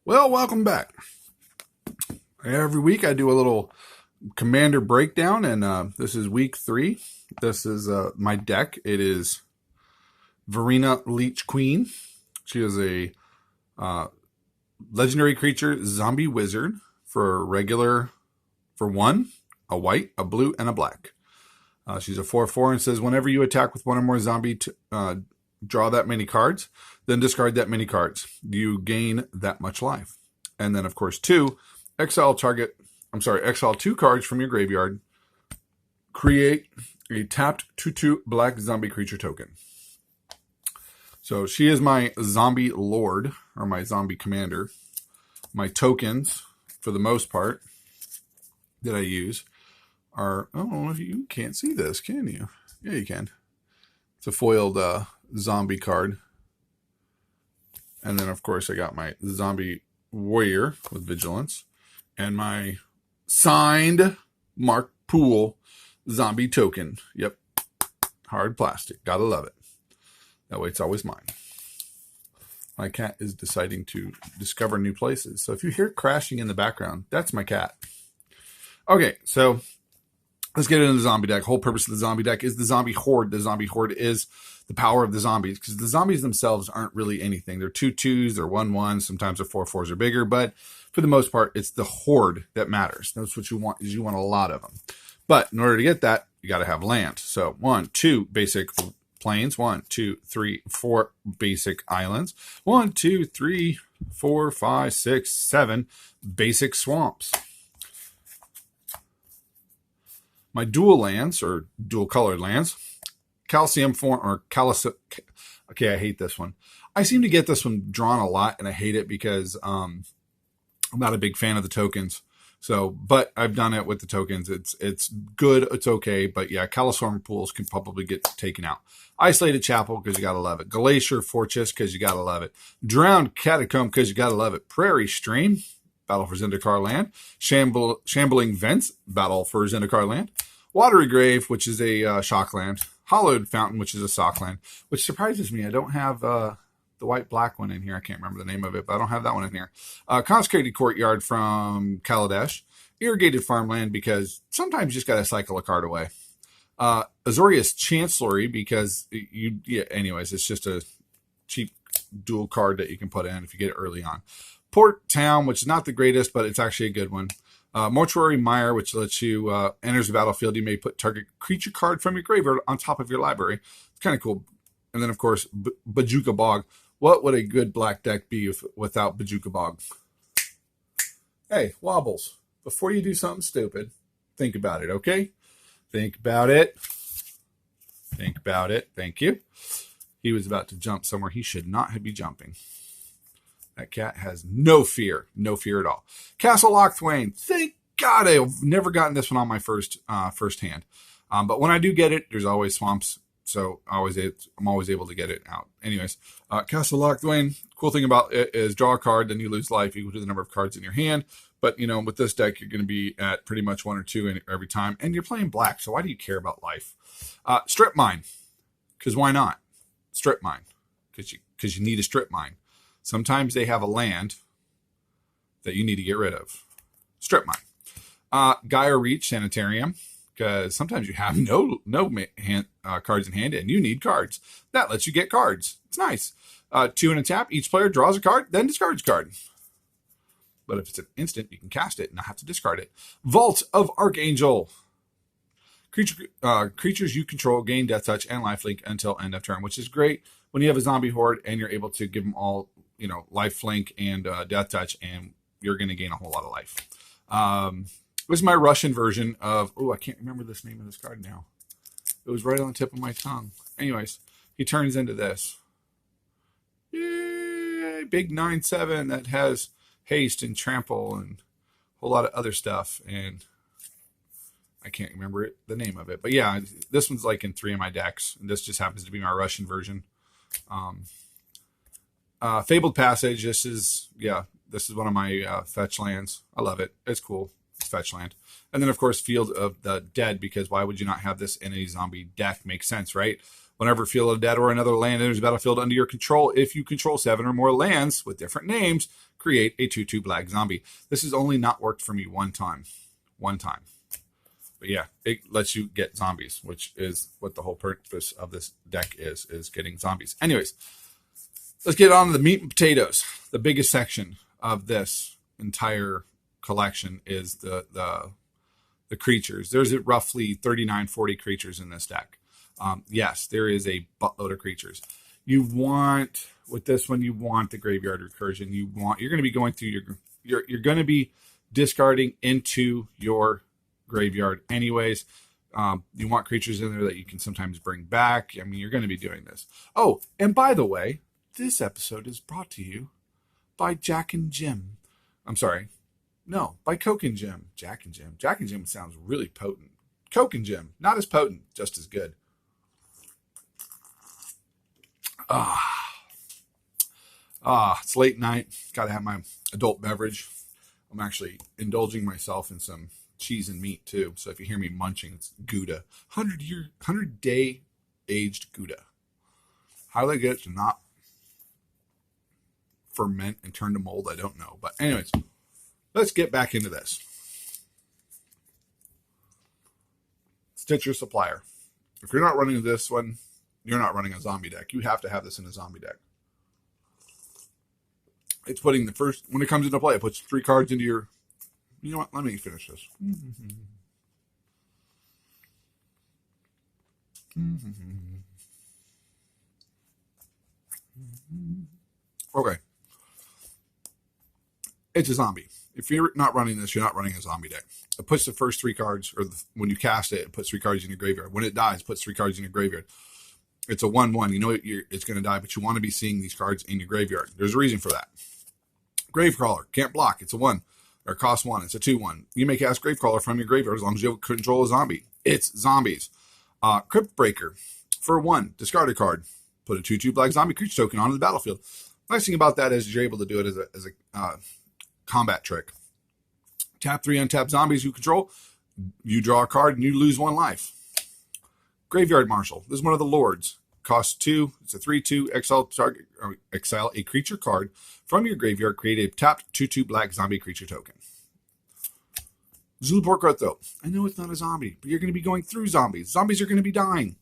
Well, welcome back. Every week I do a little commander breakdown, and this is week 3. This is my deck. It is Varina Lich Queen. She is a legendary creature zombie wizard for regular, for 1, a white, a blue, and a black. She's a 4/4 and says whenever you attack with one or more zombie, draw that many cards, then discard that many cards. You gain that much life. And then, of course, 2, exile 2 cards from your graveyard. Create a tapped 2/2 black zombie creature token. So she is my zombie lord, or my zombie commander. My tokens, for the most part, that I use are, I don't know if you can't see this, can you? Yeah, you can. It's a foiled zombie card. And then, of course, I got my zombie warrior with vigilance and my signed Mark Poole zombie token. Yep. Hard plastic. Gotta love it. That way it's always mine. My cat is deciding to discover new places. So if you hear crashing in the background, that's my cat. Okay, so let's get into the zombie deck. Whole purpose of the zombie deck is the zombie horde. The zombie horde is the power of the zombies, because the zombies themselves aren't really anything. They're 2/2s, they're 1/1s, sometimes they're 4/4s or bigger, but for the most part, it's the horde that matters. That's what you want, is you want a lot of them. But in order to get that, you got to have land. So 1, 2 basic plains, 1, 2, 3, 4 basic islands, 1, 2, 3, 4, 5, 6, 7 basic swamps. My dual lands, or dual colored lands, calcium form, or calcium. Okay, I hate this one. I seem to get this one drawn a lot, and I hate it because I'm not a big fan of the tokens. So, but I've done it with the tokens. It's good. It's okay. But yeah, Calistorm pools can probably get taken out. Isolated Chapel, because you got to love it. Glacier Fortress, because you got to love it. Drowned Catacomb, because you got to love it. Prairie Stream, Battle for Zendikar land. Shambling Vents, Battle for Zendikar land. Watery Grave, which is a shock land. Hollowed Fountain, which is a sock land, which surprises me. I don't have the white-black one in here. I can't remember the name of it, but I don't have that one in here. Consecrated Courtyard from Kaladesh. Irrigated Farmland, because sometimes you just got to cycle a card away. Azorius Chancellery, because anyways, it's just a cheap dual card that you can put in if you get it early on. Port Town, which is not the greatest, but it's actually a good one. Mortuary Mire, which lets you enters the battlefield. You may put target creature card from your graveyard on top of your library. It's kind of cool. And then, of course, Bajuka Bog. What would a good black deck be without Bajuka Bog? Hey, Wobbles, before you do something stupid, think about it, okay? Think about it. Think about it. Thank you. He was about to jump somewhere he should not be jumping. That cat has no fear. No fear at all. Castle Lochthwain. Thank God I've never gotten this one on my first hand. But when I do get it, there's always swamps. So I'm always able to get it out. Anyways, Castle Lochthwain. Cool thing about it is draw a card, then you lose life equal to the number of cards in your hand. But, with this deck, you're going to be at pretty much 1 or 2 every time. And you're playing black, so why do you care about life? Strip Mine. Because why not? Strip Mine. Because you need a strip mine. Sometimes they have a land that you need to get rid of. Strip Mine. Gaia Reach Sanitarium, because sometimes you have no cards in hand and you need cards. That lets you get cards. It's nice. 2 and a tap. Each player draws a card, then discards a card. But if it's an instant, you can cast it and not have to discard it. Vault of Archangel. Creatures you control gain Death Touch and Lifelink until end of turn, which is great when you have a zombie horde and you're able to give them all, Lifelink and Death Touch, and you're going to gain a whole lot of life. This is my Russian version of, I can't remember this name of this card now. It was right on the tip of my tongue. Anyways, he turns into this. Yay! Big 9/7 that has haste and trample and a whole lot of other stuff. And I can't remember the name of it. But yeah, this one's like in 3 of my decks. And this just happens to be my Russian version. Fabled Passage. This is one of my fetch lands. I love it. It's cool. It's fetch land. And then, of course, Field of the Dead, because why would you not have this in a zombie deck? Makes sense, right? Whenever Field of Dead or another land enters the battlefield under your control, if you control 7 or more lands with different names, create a 2/2 black zombie. This has only not worked for me one time. But yeah, it lets you get zombies, which is what the whole purpose of this deck is getting zombies. Anyways, let's get on to the meat and potatoes. The biggest section of this entire collection is the creatures. There's roughly 39, 40 creatures in this deck. Yes, there is a buttload of creatures. You want, with this one, you want the graveyard recursion. You're going to be going through you're going to be discarding into your graveyard anyways. You want creatures in there that you can sometimes bring back. I mean, you're going to be doing this. Oh, and by the way, this episode is brought to you by Jack and Jim. I'm sorry. No, by Coke and Jim. Jack and Jim. Jack and Jim sounds really potent. Coke and Jim, not as potent, just as good. It's late night. Got to have my adult beverage. I'm actually indulging myself in some cheese and meat too. So if you hear me munching, it's Gouda. 100-day aged Gouda. How they get it to not ferment and turn to mold, I don't know. But anyways, let's get back into this. Stitcher Supplier. If you're not running this one, you're not running a zombie deck. You have to have this in a zombie deck. It's putting when it comes into play, it puts 3 cards into your, you know what, let me finish this. Okay. It's a zombie. If you're not running this, you're not running a zombie deck. It puts the first 3 cards, or when you cast it, it puts 3 cards in your graveyard. When it dies, it puts 3 cards in your graveyard. It's a 1/1. You know it's going to die, but you want to be seeing these cards in your graveyard. There's a reason for that. Gravecrawler. Can't block. It's a 1. Or cost 1. It's a 2/1. You may cast Gravecrawler from your graveyard as long as you control a zombie. It's zombies. Crypt Breaker. For 1, discard a card. Put a 2/2 black zombie creature token onto the battlefield. Nice thing about that is you're able to do it as a combat trick. Tap 3 untap zombies you control. You draw a card and you lose 1 life. Graveyard Marshal. This is one of the lords. Costs 2. It's a 3/2. Exile a creature card from your graveyard. Create a tapped 2/2 black zombie creature token. Zulaport Cutthroat. I know it's not a zombie, but you're going to be going through zombies. Zombies are going to be dying.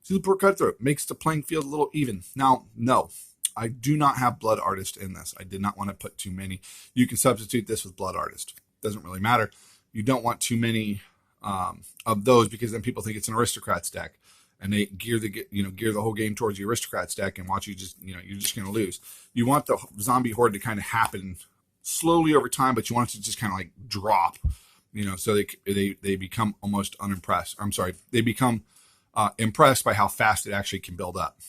Zulaport Cutthroat makes the playing field a little even. Now, no. I do not have Blood Artist in this. I did not want to put too many. You can substitute this with Blood Artist. Doesn't really matter. You don't want too many of those because then people think it's an Aristocrats deck, and they gear the whole game towards the Aristocrats deck and watch you you're just going to lose. You want the zombie horde to kind of happen slowly over time, but you want it to just kind of like drop, so they become almost unimpressed. I'm sorry, they become impressed by how fast it actually can build up.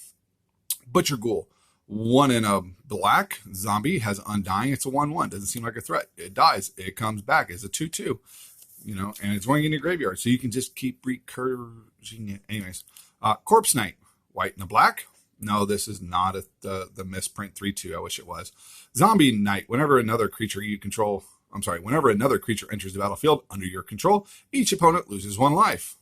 Butcher Ghoul. 1 in a black zombie, has Undying. It's a 1/1. Doesn't seem like a threat. It dies. It comes back as a 2/2. And it's going in your graveyard. So you can just keep recurring it. Anyways. Corpse Knight. White and a black. No, this is not the misprint 3/2. I wish it was. Zombie Knight. Whenever another creature enters the battlefield under your control, each opponent loses 1 life.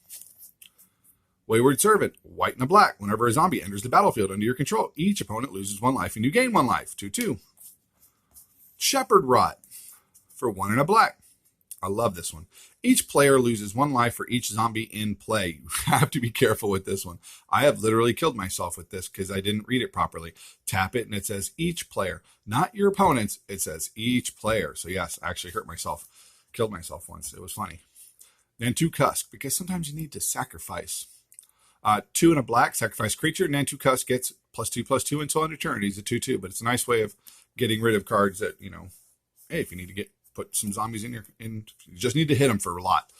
Wayward Servant, white and a black. Whenever a zombie enters the battlefield under your control, each opponent loses 1 life and you gain 1 life. 2/2. Shepherd Rot for 1 and a black. I love this one. Each player loses 1 life for each zombie in play. You have to be careful with this one. I have literally killed myself with this because I didn't read it properly. Tap it and it says each player, not your opponents. It says each player. So yes, I actually killed myself once. It was funny. Nantu Cusk, because sometimes you need to sacrifice. 2 and a black, sacrifice creature. Nantu Cusk gets +2/+2 until end of turn. He's a 2/2, but it's a nice way of getting rid of cards that, hey, if you need to put some zombies in you just need to hit them for a lot.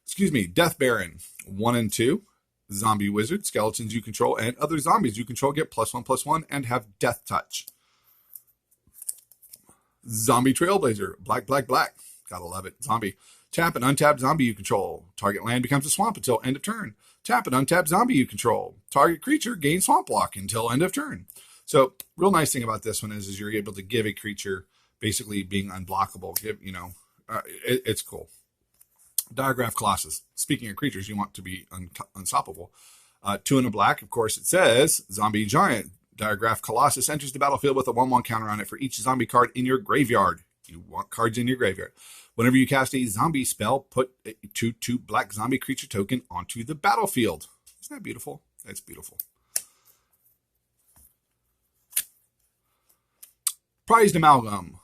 Excuse me. Death Baron, 1 and 2. Zombie Wizard, skeletons you control and other zombies you control get +1/+1 and have Death Touch. Zombie Trailblazer, black. Gotta love it. Zombie. Tap an untapped zombie you control. Target land becomes a swamp until end of turn. Tap an untapped zombie you control. Target creature gains swamp block until end of turn. So, real nice thing about this one is you're able to give a creature basically being unblockable. It's cool. Diagraph Colossus. Speaking of creatures, you want to be unstoppable. 2 and a black, of course, it says Zombie Giant. Diagraph Colossus enters the battlefield with a 1/1 counter on it for each zombie card in your graveyard. You want cards in your graveyard. Whenever you cast a zombie spell, put a 2/2 black zombie creature token onto the battlefield. Isn't that beautiful? That's beautiful. Prized Amalgam.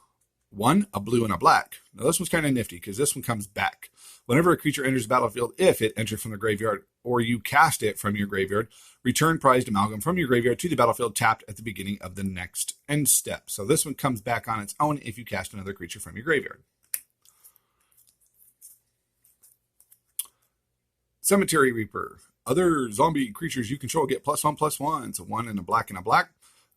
1, a blue and a black. Now this one's kind of nifty because this one comes back. Whenever a creature enters the battlefield, if it enters from the graveyard or you cast it from your graveyard, return Prized Amalgam from your graveyard to the battlefield tapped at the beginning of the next end step. So this one comes back on its own if you cast another creature from your graveyard. Cemetery Reaper. Other zombie creatures you control get +1/+1. It's a 1 and a black and a black.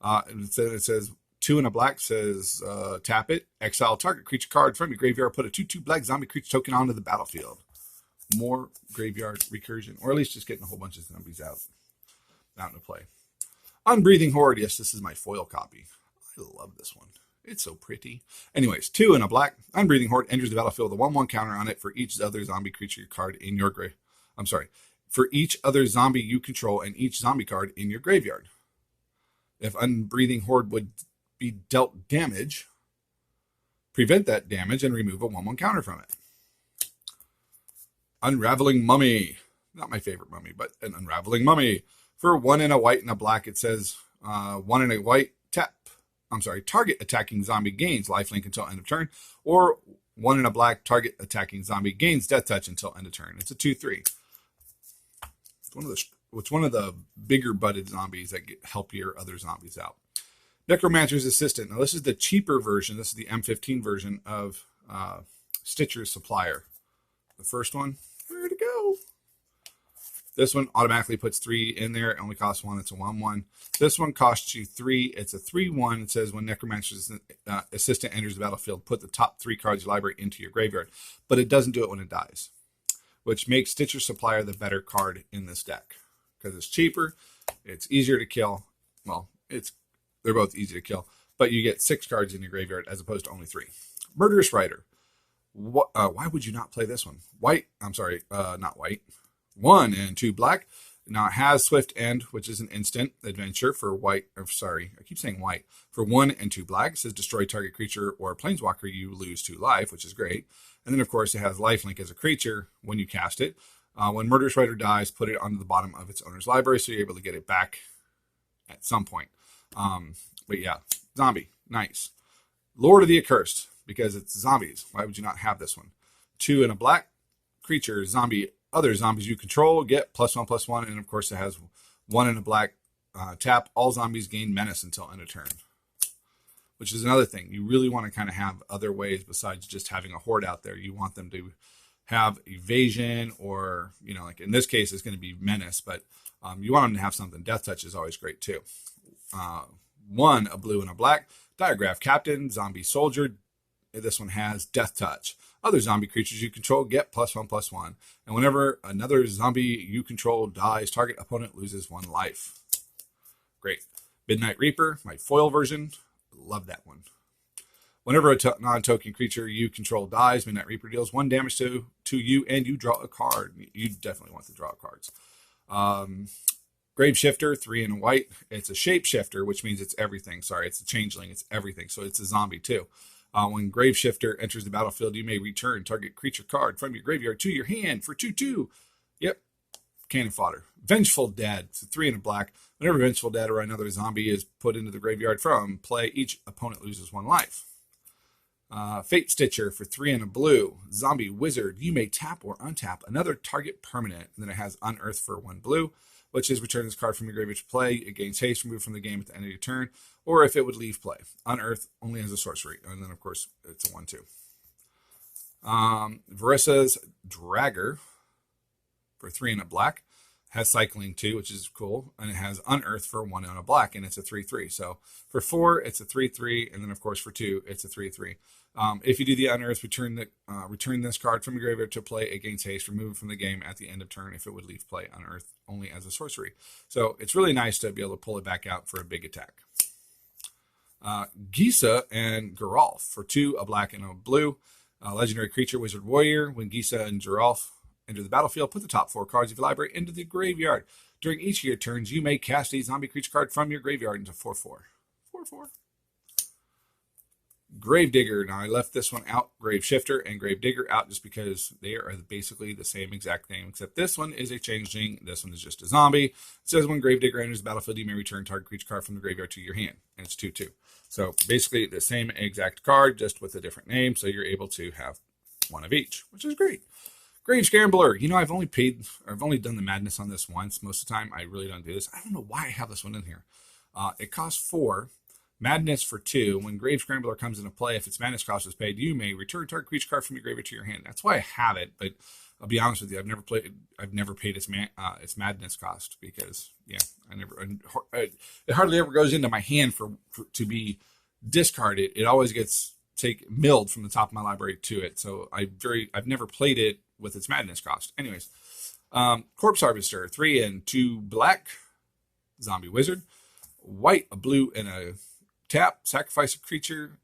It says 2 and a black says tap it, exile target creature card from your graveyard, put a 2/2 black zombie creature token onto the battlefield. More graveyard recursion, or at least just getting a whole bunch of zombies out into play. Unbreathing Horde. Yes, this is my foil copy. I love this one. It's so pretty. Anyways, 2 and a black. Unbreathing Horde enters the battlefield with a 1/1 counter on it for each other zombie creature card in your for each other zombie you control and each zombie card in your graveyard. If Unbreathing Horde would be dealt damage, prevent that damage and remove a 1/1 counter from it. Unraveling Mummy. Not my favorite mummy, but an Unraveling Mummy. For 1 and a white and a black, it says 1 and a white, target attacking zombie gains lifelink until end of turn, or 1 and a black, target attacking zombie gains death touch until end of turn. It's a 2/3. It's one of the bigger butted zombies that help your other zombies out. Necromancer's Assistant. Now this is the cheaper version. This is the M15 version of Stitcher's Supplier. The first one, where to go? This one automatically puts 3 in there. It only costs 1. It's a 1/1. This one costs you 3. It's a 3/1. It says when Necromancer's Assistant enters the battlefield, put the top 3 cards of your library into your graveyard. But it doesn't do it when it dies, which makes Stitcher's Supplier the better card in this deck because it's cheaper, it's easier to kill. Well, they're both easy to kill, but you get 6 cards in your graveyard as opposed to only 3. Murderous Rider. Why would you not play this one? Not white. 1 and 2 black. Now it has Swift End, which is an instant adventure for white. I keep saying white. For 1 and 2 black, it says destroy target creature or planeswalker, you lose 2 life, which is great. And then, of course, it has lifelink as a creature when you cast it. When Murderous Rider dies, put it onto the bottom of its owner's library so you're able to get it back at some point. But yeah, zombie, nice. Lord of the Accursed, because it's zombies. Why would you not have this one? 2 and a black creature, zombie. Other zombies you control get +1/+1, and of course it has 1 and a black. Tap all zombies gain menace until end of turn, which is another thing. You really want to kind of have other ways besides just having a horde out there. You want them to have evasion, or like in this case, it's going to be menace, but you want them to have something. Death touch is always great too. 1, a blue and a black. Diagraph Captain, zombie soldier. This one has death touch. Other zombie creatures you control get +1/+1. And whenever another zombie you control dies, target opponent loses 1 life. Great. Midnight Reaper, my foil version. Love that one. Whenever a non-token creature you control dies, Midnight Reaper deals 1 damage to you, and you draw a card. You definitely want to draw cards. Grave Shifter, 3 and a white. It's a shapeshifter, which means it's everything. It's a changeling. It's everything. So it's a zombie too. When Grave Shifter enters the battlefield, you may return target creature card from your graveyard to your hand for 2/2. Yep. Cannon fodder. Vengeful Dead. It's a 3 and a black. Whenever Vengeful Dead or another zombie is put into the graveyard from play, each opponent loses 1 life. Fate Stitcher for 3 and a blue. Zombie Wizard. You may tap or untap another target permanent. And then it has Unearth for 1 blue, which is return this card from your graveyard to play. It gains haste, removed from the game at the end of your turn, or if it would leave play. Unearth only as a sorcery. And then, of course, it's a 1/2. Varissa's Dragger for 3 and a black. Has cycling too, which is cool. And it has Unearth for 1 and a black, and it's a 3/3. So for 4, it's a 3/3. And then, of course, for 2, it's a 3/3. If you do the Unearth, return this card from your graveyard to play. It gains haste, removed from the game at the end of turn if it would leave play. Unearth only as a sorcery. So it's really nice to be able to pull it back out for a big attack. Gisa and Geralf for 2, a black and a blue. Legendary creature, Wizard Warrior. When Gisa and Geralf enter the battlefield, put the top 4 cards of your library into the graveyard. During each of your turns, you may cast a zombie creature card from your graveyard into 4/4. 4/4. Gravedigger. Now I left this one out, Grave Shifter and Gravedigger out just because they are basically the same exact name, except this one is a changeling, this one is just a zombie. It says when Gravedigger enters the battlefield, you may return target creature card from the graveyard to your hand, and it's 2/2. So basically the same exact card, just with a different name, so you're able to have one of each, which is great. Grave Scrambler. You know, I've only done the madness on this once. Most of the time, I really don't do this. I don't know why I have this one in here. It costs 4. Madness for 2. When Grave Scrambler comes into play, if its madness cost is paid, you may return target creature card from your graveyard to your hand. That's why I have it, but I'll be honest with you, I've never paid its madness cost because it hardly ever goes into my hand for to be discarded. It always gets milled from the top of my library to it. So I've never played it with its madness cost. Anyways, Corpse Harvester, 3 and 2 black, zombie wizard, white, a blue, and a tap. Sacrifice a creature,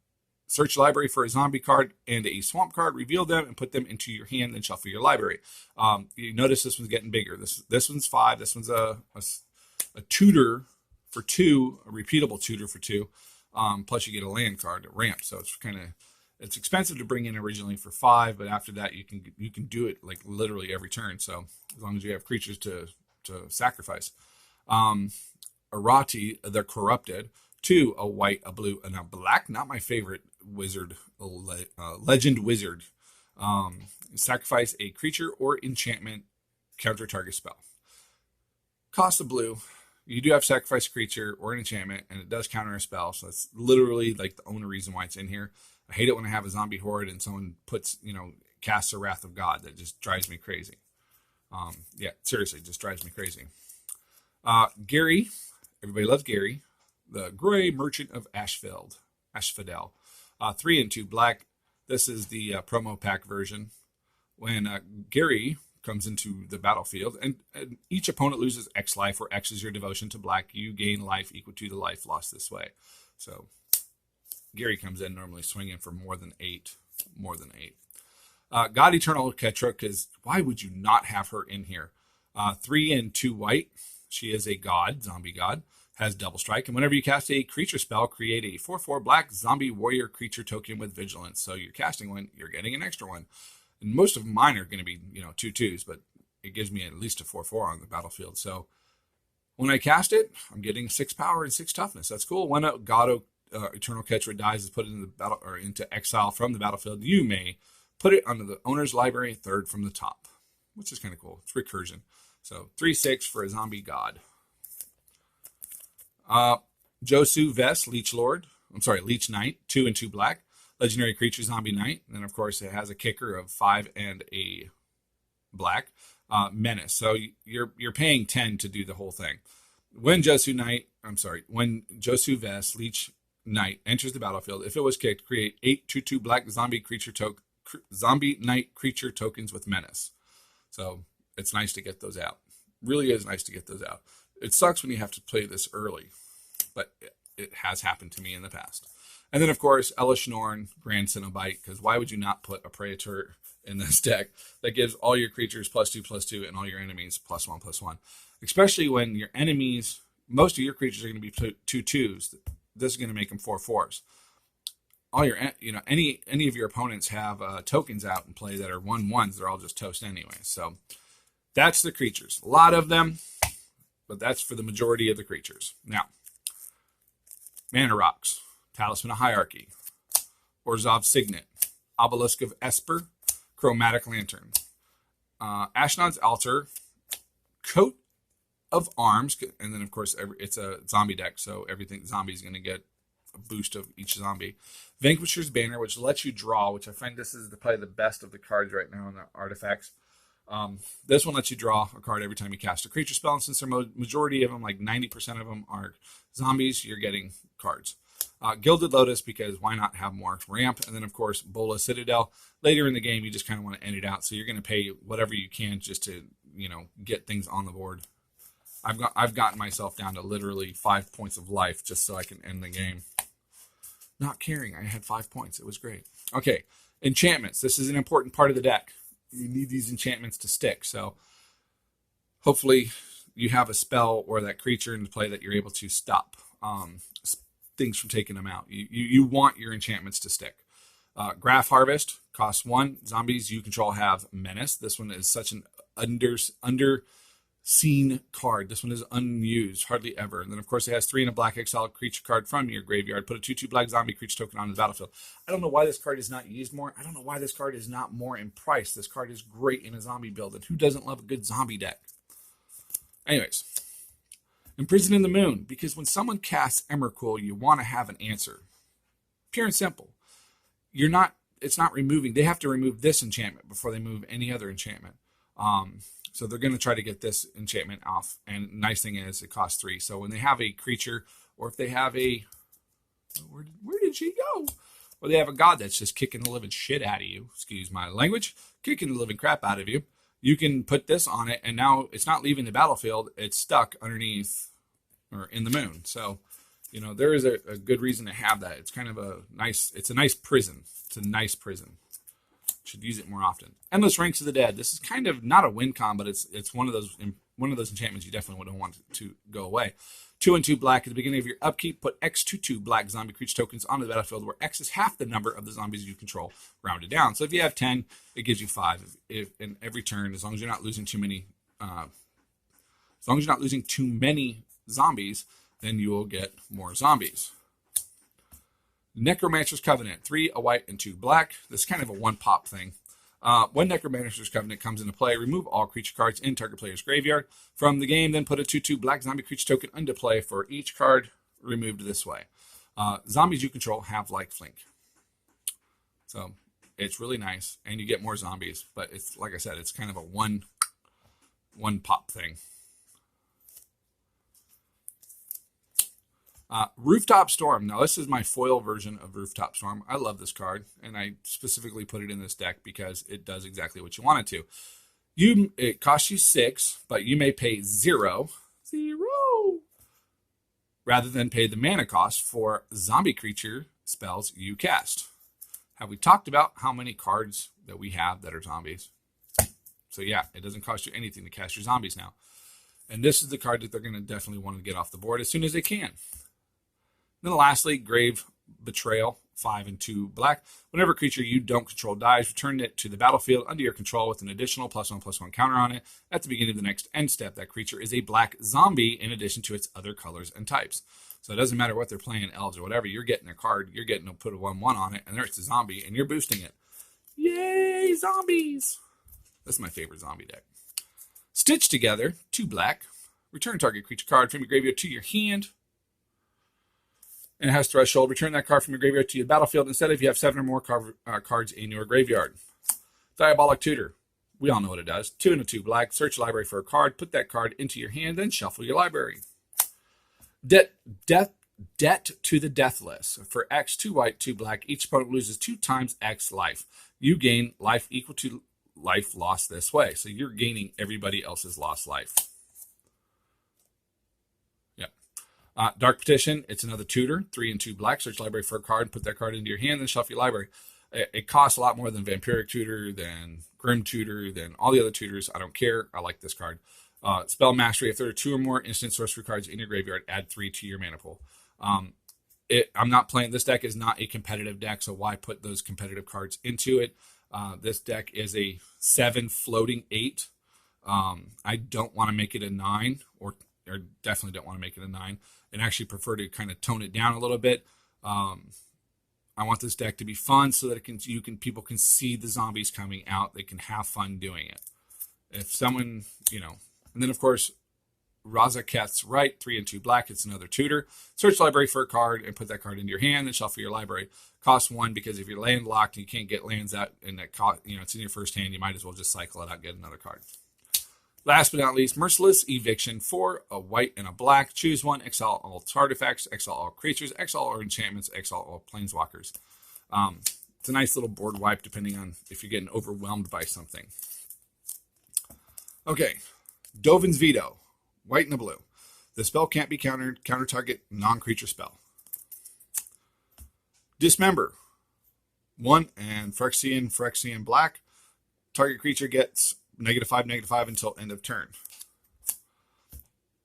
search library for a zombie card and a swamp card, reveal them and put them into your hand, then shuffle your library. You notice this one's getting bigger. This one's 5. This one's a tutor for 2, a repeatable tutor for 2. Plus you get a land card, a ramp. So it's expensive to bring in originally for 5, but after that you can do it like literally every turn. So as long as you have creatures to sacrifice. Arati, the Corrupted, 2, a white, a blue, and a black. Not my favorite wizard, legend wizard. Sacrifice a creature or enchantment, counter target spell. Cost of blue. You do have sacrifice a creature or an enchantment, and it does counter a spell. So that's literally like the only reason why it's in here. I hate it when I have a zombie horde and someone casts a Wrath of God. That just drives me crazy. Seriously, just drives me crazy. Gary, everybody loves Gary, the Gray Merchant of Ashfidel. 3 and 2 black. This is the promo pack version. When Gary comes into the battlefield, and each opponent loses X life, where X is your devotion to black, you gain life equal to the life lost this way. So Gary comes in normally swinging for more than 8. God Eternal Ketra, because why would you not have her in here? 3 and 2 white. She is a god, zombie god, has double strike, and whenever you cast a creature spell, create a 4/4 black zombie warrior creature token with vigilance. So you're casting one, you're getting an extra one. And most of mine are going to be 2/2s, but it gives me at least a 4/4 on the battlefield. So when I cast it, I'm getting 6 power and 6 toughness. That's cool. When a God Eternal Ketra dies, is put into the battle or into exile from the battlefield, you may put it under the owner's library, 3rd from the top, which is kind of cool. It's recursion. So 3/6 for a zombie god. Josu Vest, Leech Knight, 2 and 2 black, legendary creature, zombie knight. And then of course it has a kicker of 5 and a black. Menace. So you're paying 10 to do the whole thing. When Josu Vest, Leech Knight enters the battlefield, if it was kicked, create 8 2/2 black zombie knight creature tokens with menace. So it's nice to get those out. Really is nice to get those out. It sucks when you have to play this early, but it has happened to me in the past. And then, of course, Elish Norn, Grand Cenobite, because why would you not put a Praetor in this deck that gives all your creatures +2/+2 and all your enemies +1/+1? Especially when your enemies, most of your creatures are going to be 2/2s. This is going to make them 4/4s. All your, any of your opponents have tokens out in play that are 1/1s. They're all just toast anyway. So that's the creatures. A lot of them, but that's for the majority of the creatures. Now, Mana Rocks, Talisman of Hierarchy, Orzhov Signet, Obelisk of Esper, Chromatic Lantern, Ashnod's Altar, Coat of Arms, and then of course it's a zombie deck, so everything zombie is going to get a boost of each zombie. Vanquisher's Banner, which lets you draw, which I find this is probably the best of the cards right now in the artifacts. This one lets you draw a card every time you cast a creature spell, and since the majority of them, like 90% of them, are zombies, you're getting cards. Gilded Lotus, because why not have more ramp? And then, of course, Bola Citadel. Later in the game, you just kind of want to end it out, so you're going to pay whatever you can just to, get things on the board. I've gotten myself down to literally 5 points of life just so I can end the game. Not caring. I had 5 points. It was great. Okay, enchantments. This is an important part of the deck. You need these enchantments to stick, so hopefully you have a spell or that creature in play that you're able to stop things from taking them out. You want your enchantments to stick. Graph Harvest costs 1. Zombies you control have Menace. This one is such an underseen card. This one is unused, hardly ever. And then, of course, it has 3 and a black exile creature card from your graveyard. Put a 2/2 black zombie creature token on the battlefield. I don't know why this card is not used more. I don't know why this card is not more in price. This card is great in a zombie build. And who doesn't love a good zombie deck? Anyways, Imprison in the Moon. Because when someone casts Emrakul, you want to have an answer. Pure and simple. It's not removing. They have to remove this enchantment before they move any other enchantment. So they're going to try to get this enchantment off. And nice thing is it costs 3. So when they have a creature, or if they have a, where did she go? Or they have a god that's just kicking the living shit out of you. Excuse my language. Kicking the living crap out of you. You can put this on it, and now it's not leaving the battlefield. It's stuck underneath or in the moon. So, there is a good reason to have that. It's kind of it's a nice prison. It's a nice prison. Should use it more often. Endless Ranks of the Dead. This is kind of not a win con, but it's one of those enchantments you definitely wouldn't want to go away. 2 and 2 black at the beginning of your upkeep. Put X 2/2 black zombie creature tokens onto the battlefield, where X is half the number of the zombies you control, rounded down. So if you have 10, it gives you 5. If in every turn, as long as you're not losing too many, zombies, then you will get more zombies. Necromancer's Covenant. 3, a white, and 2 black. This is kind of a one-pop thing. When Necromancer's Covenant comes into play, remove all creature cards in target player's graveyard from the game, then put a 2/2 black zombie creature token into play for each card removed this way. Zombies you control have lifelink. So it's really nice, and you get more zombies, but it's, like I said, it's kind of a one-pop thing. Rooftop Storm. Now, this is my foil version of Rooftop Storm. I love this card, and I specifically put it in this deck because it does exactly what you want it to. It costs you 6, but you may pay 0, rather than pay the mana cost for zombie creature spells you cast. Have we talked about how many cards that we have that are zombies? So yeah, it doesn't cost you anything to cast your zombies now. And this is the card that they're going to definitely want to get off the board as soon as they can. Then lastly, Grave Betrayal, 5 and 2 black. Whenever a creature you don't control dies, return it to the battlefield under your control with an additional +1/+1 counter on it. At the beginning of the next end step, that creature is a black zombie in addition to its other colors and types. So it doesn't matter what they're playing, elves or whatever, you're getting a card, you're getting to put a 1/1 on it, and there it's a zombie, and you're boosting it. Yay, zombies! That's my favorite zombie deck. Stitch Together, 2 black. Return target creature card from your graveyard to your hand. And it has Threshold. Return that card from your graveyard to your battlefield instead if you have 7 or more cards in your graveyard. Diabolic Tutor. We all know what it does. 2 and a 2 black. Search your library for a card. Put that card into your hand. Then shuffle your library. Debt to the Deathless. For X, 2 white, 2 black. Each opponent loses 2 times X life. You gain life equal to life lost this way. So you're gaining everybody else's lost life. Dark Petition, it's another tutor, 3 and 2 black. Search library for a card, put that card into your hand, then shuffle your library. It costs a lot more than Vampiric Tutor, than Grim Tutor, than all the other tutors. I don't care. I like this card. Spell Mastery, if there are 2 or more instant sorcery cards in your graveyard, add 3 to your mana pool. I'm not playing, this deck is not a competitive deck, so why put those competitive cards into it? This deck is a 7 floating 8. I don't want to make it a 9, or definitely don't want to make it a 9, and actually prefer to kind of tone it down a little bit. I want this deck to be fun so that people can see the zombies coming out. They can have fun doing it. If someone, and then of course, Razaketh's Right, 3 and 2 black. It's another tutor. Search library for a card and put that card into your hand and shuffle your library. Costs 1 because if you're landlocked and you can't get lands out and that it's in your first hand, you might as well just cycle it out and get another card. Last but not least, Merciless Eviction. 4, a white and a black. Choose 1, exile all artifacts, exile all creatures, exile all enchantments, exile all planeswalkers. It's a nice little board wipe depending on if you're getting overwhelmed by something. Okay, Dovin's Veto. White and a blue. The spell can't be countered. Counter target non-creature spell. Dismember. 1 and Phyrexian black. Target creature gets -5/-5 until end of turn.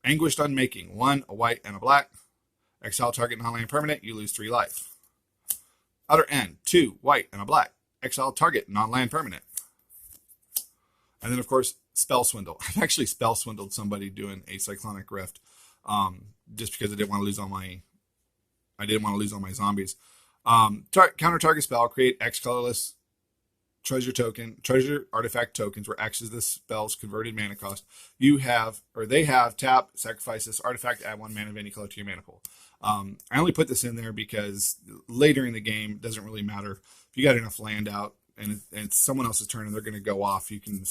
Anguished Unmaking. 1, a white, and a black. Exile target non-land permanent. You lose 3 life. Outer End. 2, white, and a black. Exile target non-land permanent. And then, of course, Spell Swindle. I've actually spell swindled somebody doing a Cyclonic Rift, just because I didn't want to lose all my zombies. Counter target spell. Create X colorless treasure artifact tokens, where X is the spell's converted mana cost. They have tap, sacrifice this artifact, add 1 mana of any color to your mana pool. I only put this in there because later in the game, it doesn't really matter if you got enough land out and it's someone else's turn and they're going to go off. You can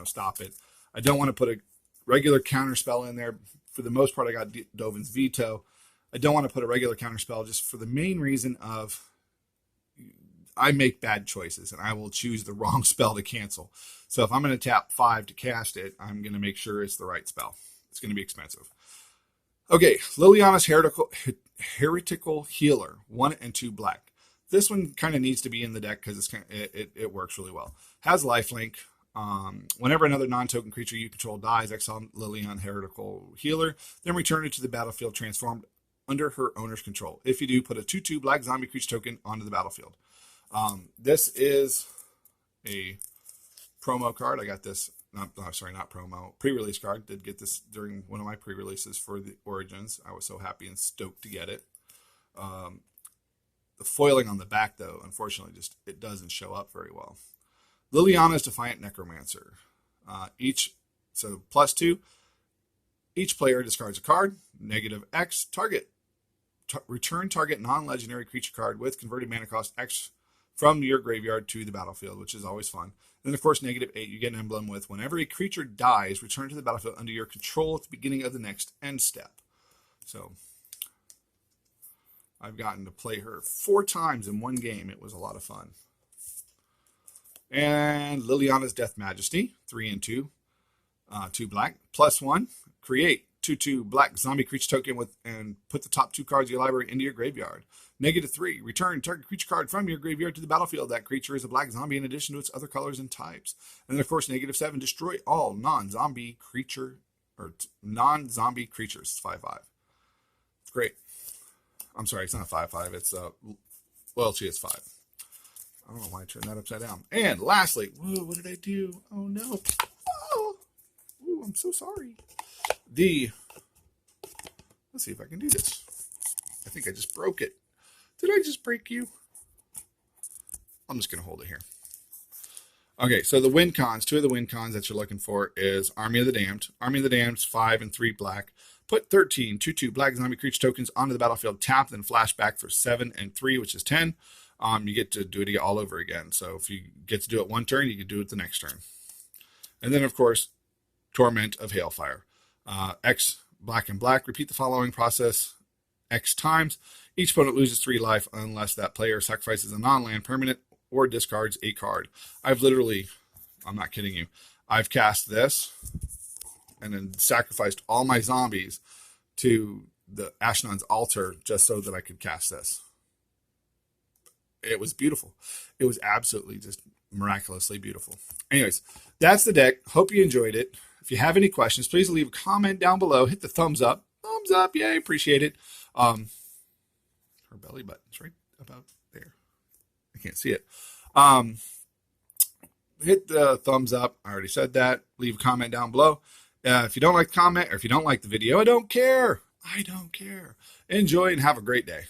stop it. I don't want to put a regular counter spell in there. For the most part, I got Dovin's Veto. I don't want to put a regular counter spell just for the main reason of I make bad choices and I will choose the wrong spell to cancel. So if I'm going to tap 5 to cast it, I'm going to make sure it's the right spell. It's going to be expensive. Okay, Liliana's Heretical Healer, 1 and 2 black. This one kind of needs to be in the deck because it works really well. Has lifelink. Whenever another non-token creature you control dies, exile Liliana Heretical Healer, then return it to the battlefield transformed under her owner's control. If you do, put a 2/2 black zombie creature token onto the battlefield. This is a promo card. I got this, not promo, pre-release card. Did get this during one of my pre-releases for the Origins. I was so happy and stoked to get it. The foiling on the back, though, unfortunately, it doesn't show up very well. Liliana's Defiant Necromancer. So +2. Each player discards a card. -X. Target. Return target non-legendary creature card with converted mana cost X from your graveyard to the battlefield, which is always fun. And then, of course, -8. You get an emblem with whenever a creature dies, return to the battlefield under your control at the beginning of the next end step. So I've gotten to play her 4 times in one game. It was a lot of fun. And Liliana's Death Majesty, 3 and 2, 2 black, +1. Create 2/2 black zombie creature token and put the top 2 cards of your library into your graveyard. -3. Return target creature card from your graveyard to the battlefield. That creature is a black zombie in addition to its other colors and types. And then, of course, -7. Destroy all non-zombie creatures. It's 5/5. It's great. I'm sorry, it's not 5/5. It's loyalty is 5. I don't know why I turned that upside down. And lastly, whoa, what did I do? Oh no! Oh, ooh, I'm so sorry. Let's see if I can do this. I think I just broke it. Did I just break you? I'm just gonna hold it here. Okay, so the win cons, 2 of the win cons that you're looking for is Army of the Damned. Army of the Damned, 5 and 3 black. Put 13 2/2 black zombie creature tokens onto the battlefield, tap, then flashback for 7 and 3, which is 10. You get to do it all over again. So if you get to do it one turn, you can do it the next turn. And then, of course, Torment of Hailfire. X black and black. Repeat the following process X times. Each opponent loses 3 life unless that player sacrifices a non-land permanent or discards a card. I'm not kidding you, I've cast this and then sacrificed all my zombies to the Ashnon's altar just so that I could cast this. It was beautiful. It was absolutely just miraculously beautiful. Anyways, that's the deck. Hope you enjoyed it. If you have any questions, please leave a comment down below. Hit the thumbs up. Thumbs up. Yay. Appreciate it. Her belly button's right about there. I can't see it. Hit the thumbs up. I already said that. Leave a comment down below. If you don't like the comment or if you don't like the video, I don't care. I don't care. Enjoy and have a great day.